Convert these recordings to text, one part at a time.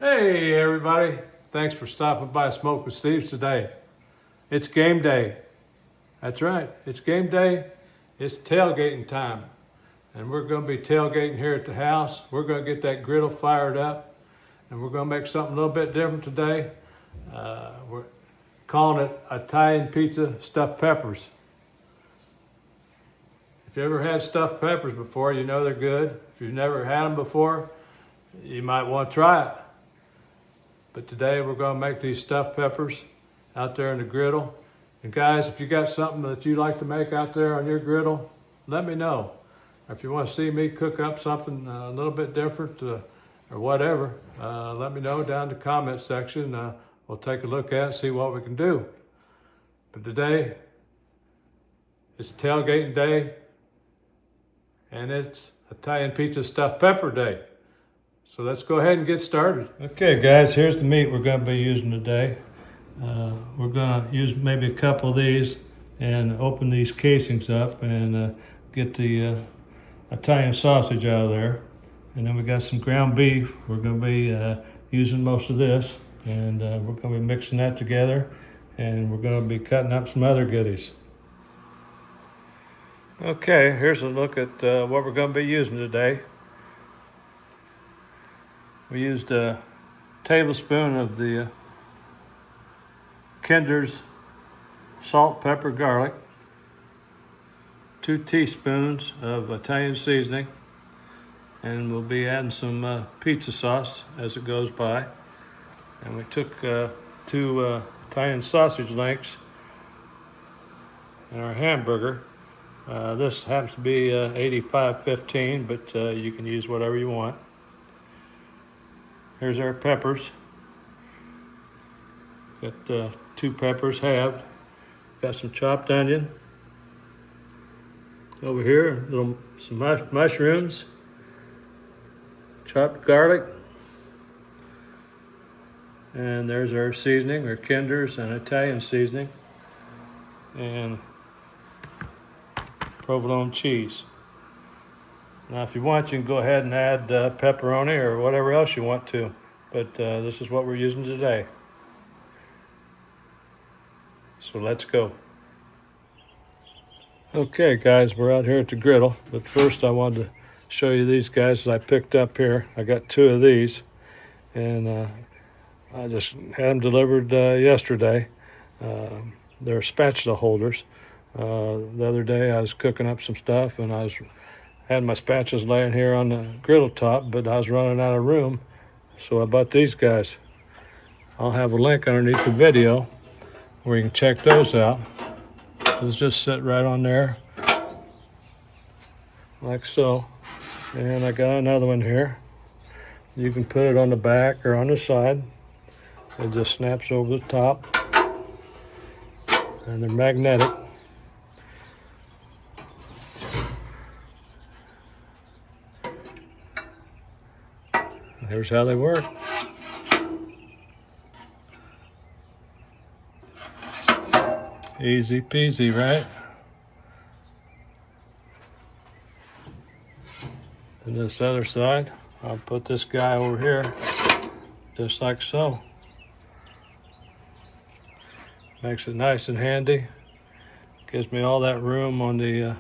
Hey everybody, thanks for stopping by SmokinSteve's today. It's game day. That's right, it's game day. It's tailgating time. And we're gonna be tailgating here at the house. We're gonna get that griddle fired up and we're gonna make something a little bit different today. We're calling it Italian pizza stuffed peppers. If you ever had stuffed peppers before, you know they're good. If you've never had them before, you might want to try it. But today we're going to make these stuffed peppers out there in the griddle. And guys, if you got something that you like to make out there on your griddle, let me know. If you want to see me cook up something a little bit different or whatever, let me know down in the comment section. We'll take a look at it, see what we can do. But today, it's tailgating day and it's Italian pizza stuffed pepper day. So let's go ahead and get started. Okay guys, here's the meat we're going to be using today. We're going to use maybe a couple of these and open these casings up and get the Italian sausage out of there. And then we got some ground beef. We're going to be using most of this, and we're going to be mixing that together, and we're going to be cutting up some other goodies. Okay, here's a look at what we're going to be using today. We used a tablespoon of the Kinder's salt, pepper, garlic, 2 teaspoons of Italian seasoning, and we'll be adding some pizza sauce as it goes by. And we took 2 Italian sausage links and our hamburger. This happens to be 85-15, but you can use whatever you want. Here's our peppers. Got 2 peppers halved. Got some chopped onion. Over here, some mushrooms. Chopped garlic. And there's our seasoning, our Kinder's and Italian seasoning. And provolone cheese. Now, if you want, you can go ahead and add pepperoni or whatever else you want to, but this is what we're using today. So let's go. Okay, guys, we're out here at the griddle, but first I wanted to show you these guys that I picked up here. I got 2 of these, and I just had them delivered yesterday. They're spatula holders. The other day I was cooking up some stuff, and I had my spatulas laying here on the griddle top, but I was running out of room, so I bought these guys. I'll have a link underneath the video where you can check those out. Those just sit right on there, like so. And I got another one here. You can put it on the back or on the side. It just snaps over the top, and they're magnetic. Here's how they work. Easy peasy, right? And this other side, I'll put this guy over here, just like so. Makes it nice and handy. Gives me all that room on the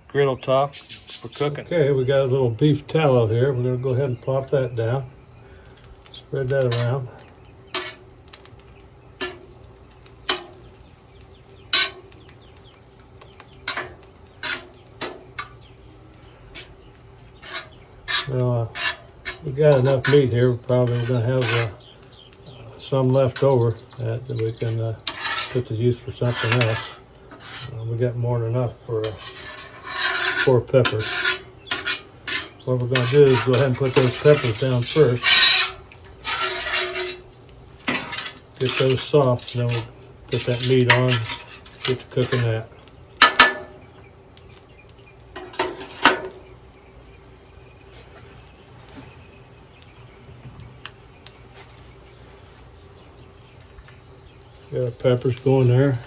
griddle top for cooking. Okay, we got a little beef tallow here. We're gonna go ahead and plop that down. Spread that around. Well, we got enough meat here. We're gonna have some left over that we can put to use for something else. We got more than enough for 4 peppers. What we're going to do is go ahead and put those peppers down first. Get those soft, and then we'll put that meat on, get to cooking that. Got our peppers going there.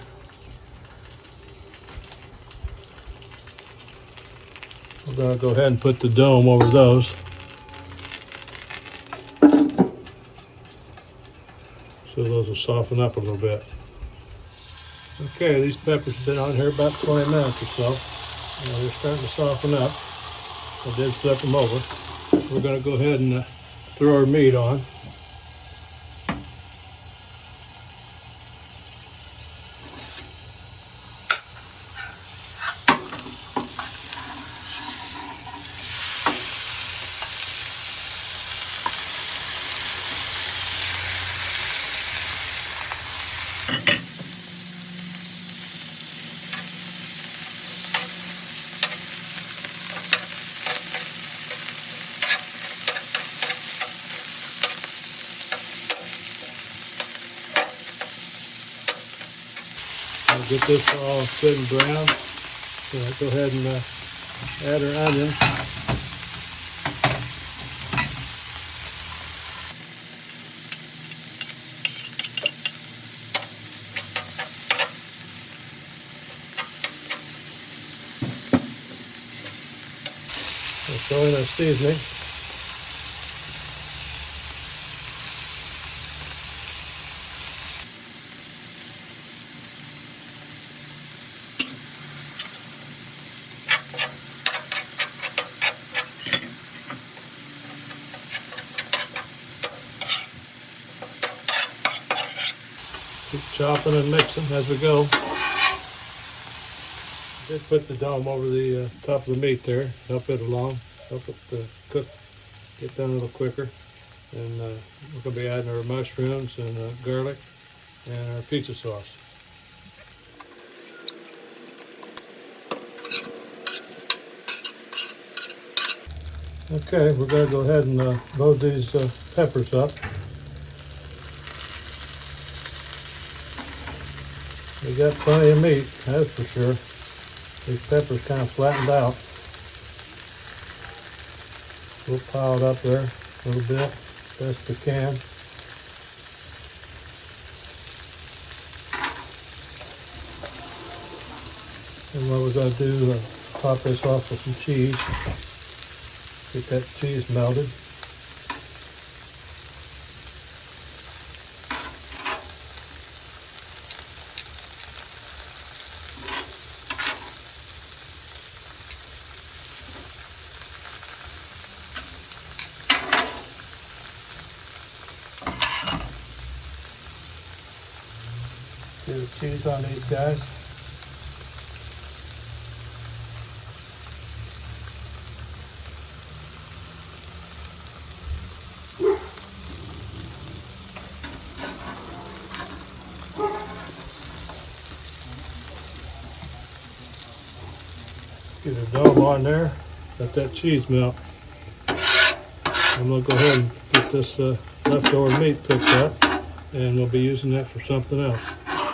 We're going to go ahead and put the dome over those. so those will soften up a little bit. Okay, these peppers have been on here about 20 minutes or so. They're starting to soften up. I did flip them over. We're going to go ahead and throw our meat on. I'll get this all good and brown. So I'll go ahead and add our onion. We'll throw in our seasoning. Keep chopping and mixing as we go. Just put the dome over the top of the meat there, help it along, help it cook, get done a little quicker. And we're going to be adding our mushrooms and garlic and our pizza sauce. Okay, we're going to go ahead and load these peppers up. We got plenty of meat, that's for sure. These peppers kind of flattened out. We'll pile it up there a little bit, best we can. And what we're going to do, top this off with some cheese. Get that cheese melted. Get the cheese on these guys. Get a dome on there, let that cheese melt. I'm going to go ahead and get this leftover meat picked up, and we'll be using that for something else.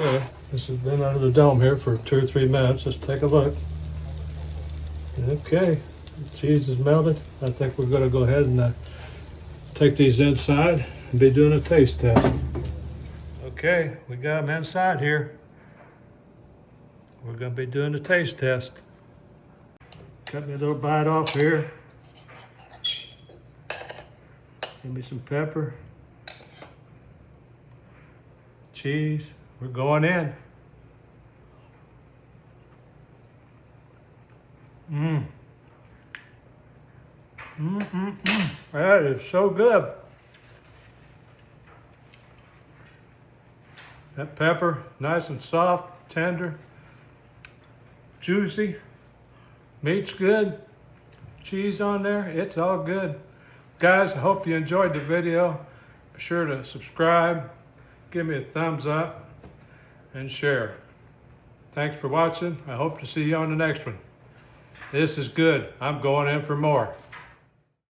Okay, this has been under the dome here for 2 or 3 minutes. Let's take a look. Okay, the cheese is melted. I think we're going to go ahead and take these inside and be doing a taste test. Okay, we got them inside here. We're going to be doing a taste test. Cut me a little bite off here. Give me some pepper. Cheese. We're going in. That is so good. That pepper, nice and soft, tender, juicy. Meat's good. Cheese on there. It's all good. Guys, I hope you enjoyed the video. Be sure to subscribe, give me a thumbs up, and share. Thanks for watching. I hope to see you on the next one. This is good. I'm going in for more.